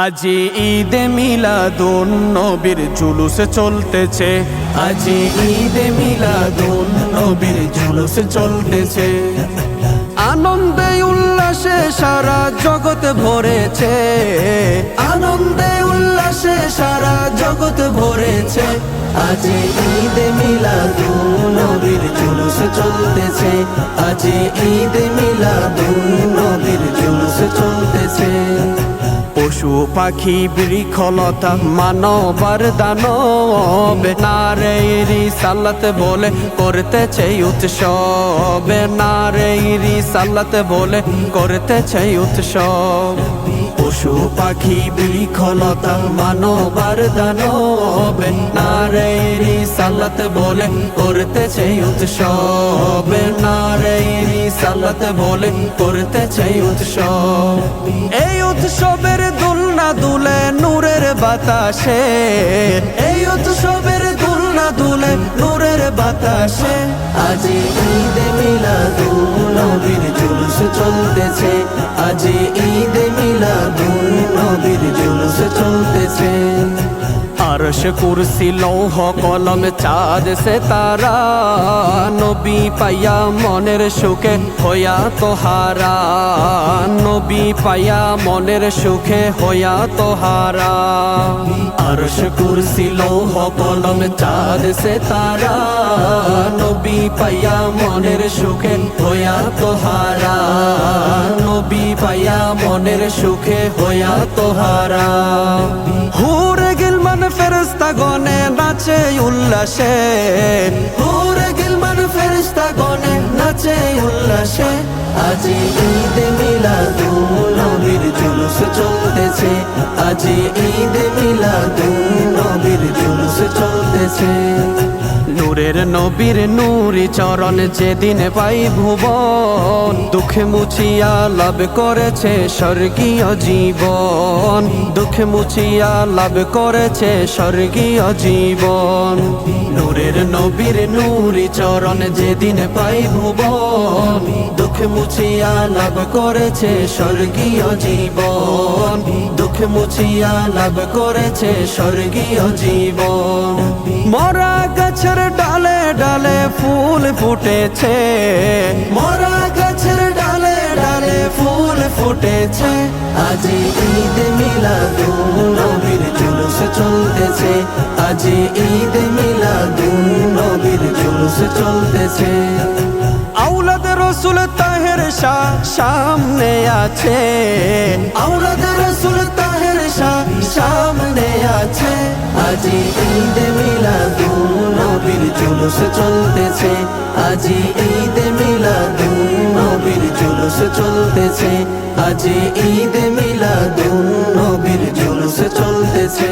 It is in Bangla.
আজি ঈদে মিলাদুন নবীর জুলুস চলতেছে, আজি ঈদে মিলাদুন নবীর জুলুস চলতেছে। আনন্দে উল্লাসে সারা জগৎ ভরেছে, আনন্দে উল্লাসে সারা জগৎ ভরেছে। আজি ঈদে মিলাদুন নবীর জুলুস চলতেছে, আজি ঈদে মিলাদুন নবীর জুলুস চলতেছে। পশু পাখি বৃক্ষলতা মানবার দানব নারে রিসালাত বলে করতেছে উৎসব, নারে রিসালাত বলে করতেছে উৎসব। পশু পাখি বৃক্ষলতা মানবার দানব নারে রিসালাত বলে করতেছে উৎসব, নারে রিসালাত বলে করতেছে উৎসব। এই উৎসবের দুলনা দুলে নূরের বাতাসে, এই উৎসবের দুলনা দুলে নূরের বাতাসে। আজি ঈদে মিলাদুন নবীর জুলুস চলতেছে, আজি ঈদে মিলাদুন নবীর জুলুস চলতেছে। আরশ কুরসি লৌহ কলম চাঁদ সে তারা নবী পাইয়া মনের সুখে হইয়া তোহারা, নবী পাইয়া মনের সুখে হইয়া তোহারা। আরশ কুরসি লৌহ কলম চাঁদ সে তারা নবী পাইয়া মনের সুখে হইয়া তোহারা, নবী পাইয়া মনের সুখে হইয়া তোহারা। হুরে গিলমান ফেরেশতা গনে নাচে উল্লাসে, হুরে গিলমান ফেরেশতা গনে নাচে উল্লাসে। আজি ঈদে মিলাদুন নবীর জুলুস চলতেছে, আজি ঈদে মিলাদুন নবীর জুলুস চলতেছে। নূরের নবীর নূরি চরণ যেদিন পাই ভুবন, দুঃখে মুছিয়া লাভ করেছে স্বর্গীয় জীবন, দুঃখে মুছিয়া লাভ করেছে স্বর্গীয় জীবন। নূরের নবীর নূরি চরণ যেদিন পাই ভুবন, দুঃখে মুছিয়া লাভ করেছে স্বর্গীয় জীবন, দুঃখে মুছিয়া লাভ করেছে স্বর্গীয় জীবন। মরা গাছের ডালে ডালে ফুল ফুটেছে, মরা গাছের ডালে ডালে ফুল ফুটেছে। আজি ঈদে মিলাদুন নবীর জুলুস চলতেছে, আজি ঈদে মিলাদুন নবীর জুলুস চলতেছে। আওলাদ রসুল তাহের শাহ সামনে আছে, আওলাদ রসুল তাহের শাহ সামনে আছে। আজি ঈদে মিলাদুন নবীর জুলুস চলতেছে, আজি ঈদে মিলাদুন নবীর জুলুস চলতেছে, আজি ঈদে মিলাদুন নবীর জুলুস চলতেছে।